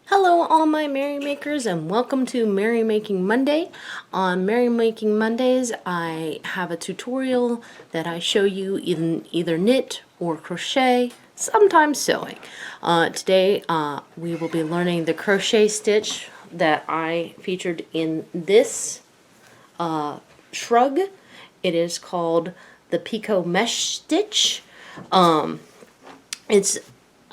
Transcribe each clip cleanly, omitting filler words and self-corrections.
Hello all my Merry Makers and welcome to Merry Making Monday. On Merry Making Mondays I have a tutorial that I show you either knit or crochet, sometimes sewing. Today we will be learning the crochet stitch that I featured in this shrug. It is called the picot mesh stitch. It's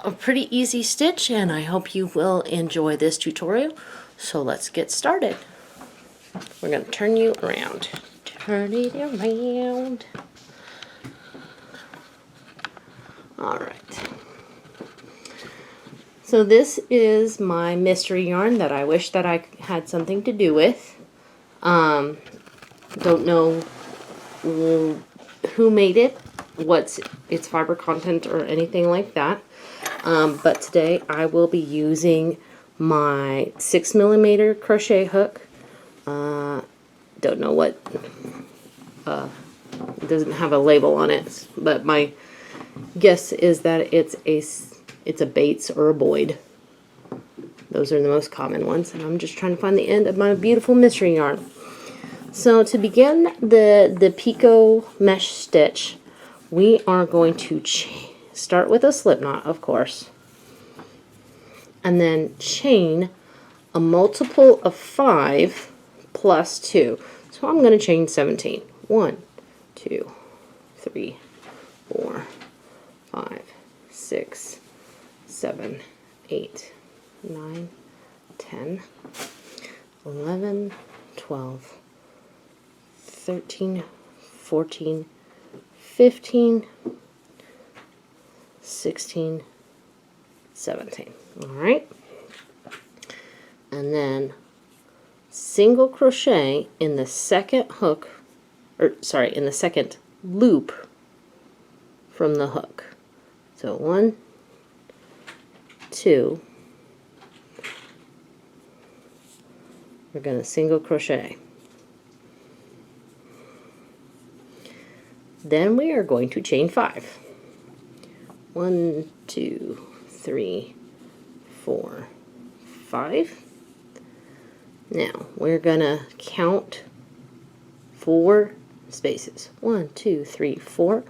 a pretty easy stitch and I hope you will enjoy this tutorial. So let's get started. We're going to turn you around. Turn it around. Alright. So this is my mystery yarn that I wish that I had something to do with. Don't know who made it, what's its fiber content or anything like that. But today I will be using my 6mm crochet hook. Don't know what, it doesn't have a label on it, but my guess is that it's a Bates or a Boyd. Those are the most common ones, and I'm just trying to find the end of my beautiful mystery yarn. So to begin the picot mesh stitch, we are going to start with a slip knot, of course, and then chain a multiple of 5 plus 2. So I'm going to chain 17. 1, 2, 3, 4, 5, 6, 7, 8, 9, 10, 11, 12, 13, 14, 15, 16, 17. Alright. And then single crochet in the second hook, in the second loop from the hook. So 1, 2, we're going to single crochet. Then we are going to chain 5. 1, 2, 3, 4, 5. Now we're gonna count 4 spaces. 1, 2, 3, 4,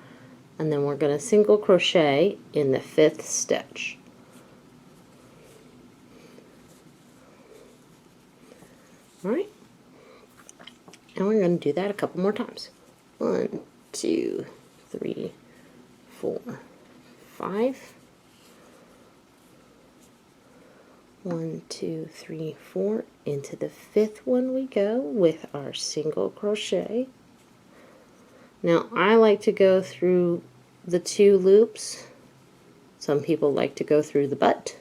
and then we're gonna single crochet in the 5th stitch. All right, and we're gonna do that a couple more times. 1, 2, 3, 4, 5. 1, 2, 3, 4. Into the 5th one we go with our single crochet. Now I like to go through the 2 loops. Some people like to go through the butt.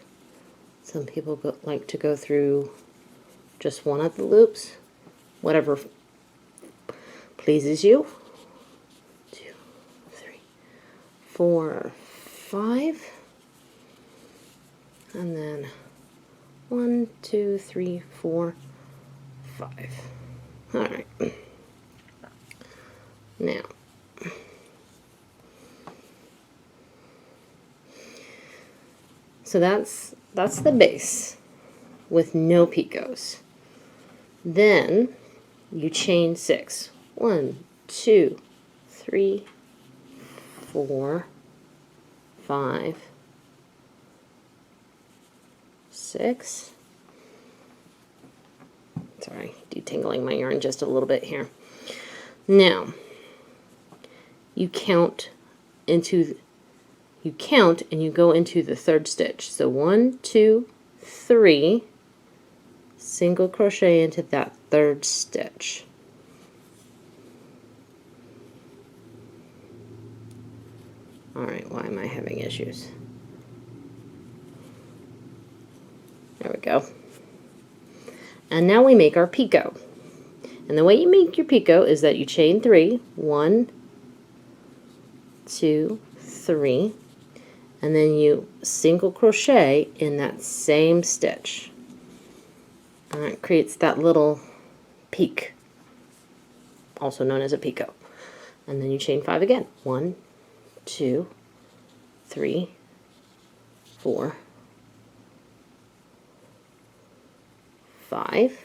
Some people like to go through just one of the loops. Whatever pleases you. 2, 3, 4, 5. And then 1, 2, 3, 4, 5. Alright. Now, so that's the base with no picots. Then you chain 6. 1, 2, 3, 4, 5, 6. Sorry, detangling my yarn just a little bit here. Now, you count and you go into the 3rd stitch. So 1, 2, 3, single crochet into that 3rd stitch. Alright, why am I having issues? There we go. And now we make our picot. And the way you make your picot is that you chain 3. 1, 2, 3. And then you single crochet in that same stitch. And it creates that little peak, also known as a picot. And then you chain 5 again. 1, 2, 3, 4, 5,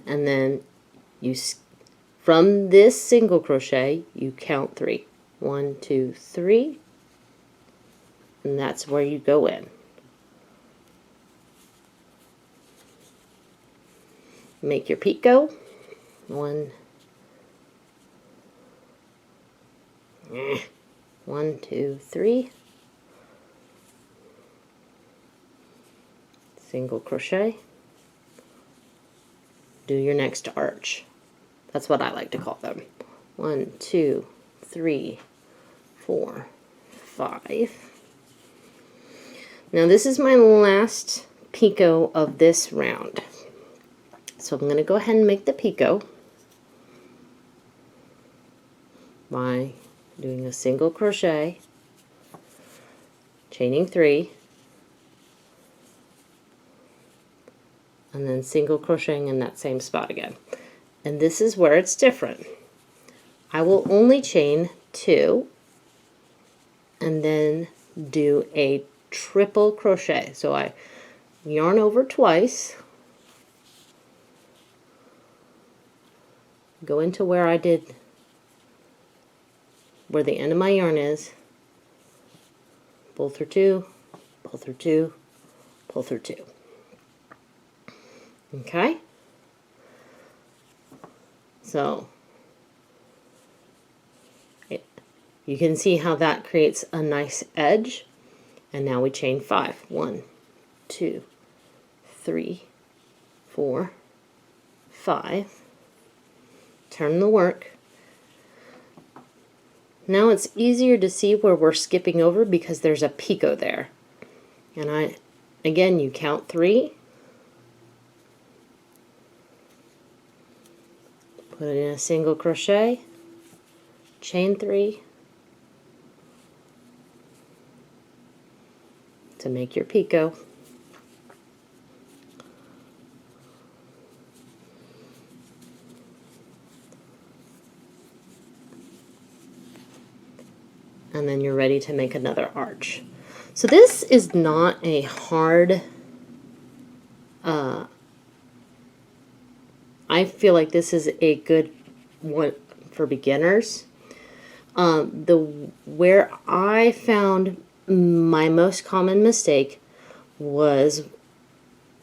and then from this single crochet you count 3. 1, 2, 3, and that's where you go in. Make your picot. 1, 2, 3, single crochet, do your next arch. That's what I like to call them. 1, 2, 3, 4, 5. Now this is my last picot of this round. So I'm going to go ahead and make the picot by doing a single crochet, chaining 3, and then single crocheting in that same spot again. And this is where it's different. I will only chain 2 and then do a triple crochet. So I yarn over twice, go into where I did, where the end of my yarn is, pull through 2, pull through 2, pull through 2. Okay? So you can see how that creates a nice edge. And now we chain 5. 1, 2, 3, 4, 5. Turn the work. Now it's easier to see where we're skipping over because there's a picot there. And again, you count 3, put it in a single crochet, chain 3 to make your picot. And then you're ready to make another arch. So this is not a hard, I feel like this is a good one for beginners. Where I found my most common mistake was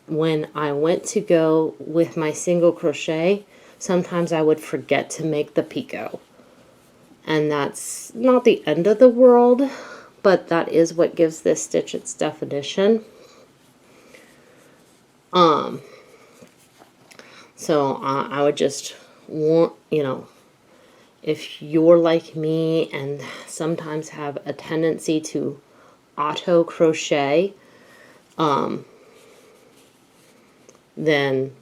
when I went to go with my single crochet, sometimes I would forget to make the picot. And that's not the end of the world, but that is what gives this stitch its definition. So I would just want, if you're like me and sometimes have a tendency to auto crochet, then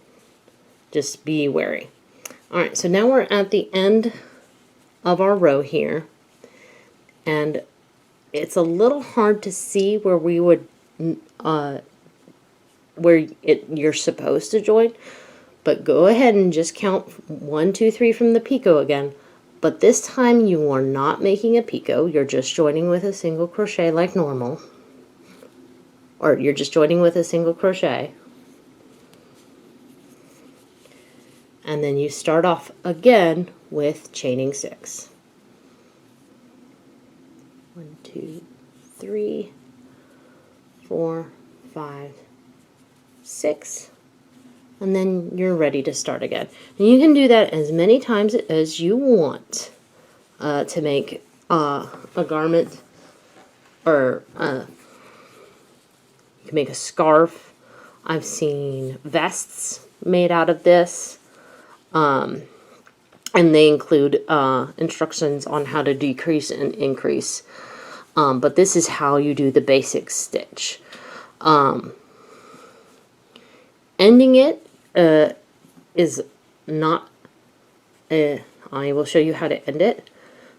just be wary. Alright, so now we're at the end of our row here, and it's a little hard to see where we would you're supposed to join, but go ahead and just count 1, 2, 3 from the picot again. But this time you are not making a picot, you're just joining with a single crochet like normal, or you're just joining with a single crochet, and then you start off again with chaining 6. 1, 2, 3, 4, 5, 6, and then you're ready to start again. And you can do that as many times as you want to make a garment, or you can make a scarf. I've seen vests made out of this. And they include instructions on how to decrease and increase. But this is how you do the basic stitch. Ending it is not... I will show you how to end it.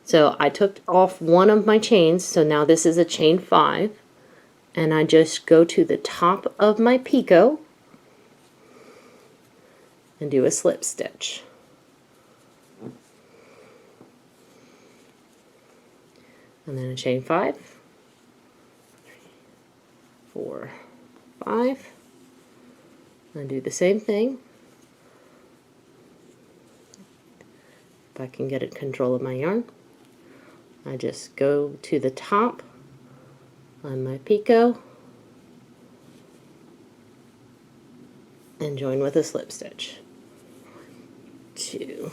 So I took off one of my chains, so now this is a chain 5. And I just go to the top of my picot and do a slip stitch. And then a chain 5, 3, 4, 5. I do the same thing. If I can get control of my yarn, I just go to the top on my picot and join with a slip stitch. 2,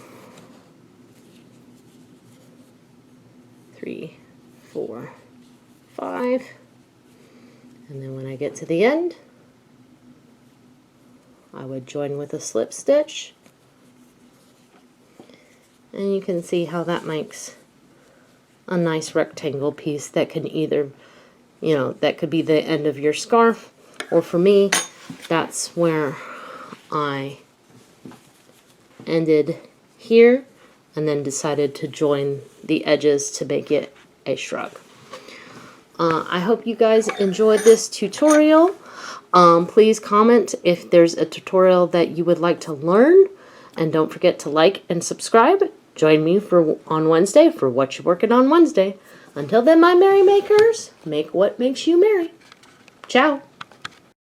3, 4, 5, and then when I get to the end, I would join with a slip stitch, and you can see how that makes a nice rectangle piece that can either, you know, that could be the end of your scarf, or for me, that's where I ended here and then decided to join the edges to make it a shrug. I hope you guys enjoyed this tutorial. Please comment if there's a tutorial that you would like to learn, and don't forget to like and subscribe. Join me on Wednesday for What You Working On Wednesday. Until then, my merry makers, make what makes you merry. Ciao.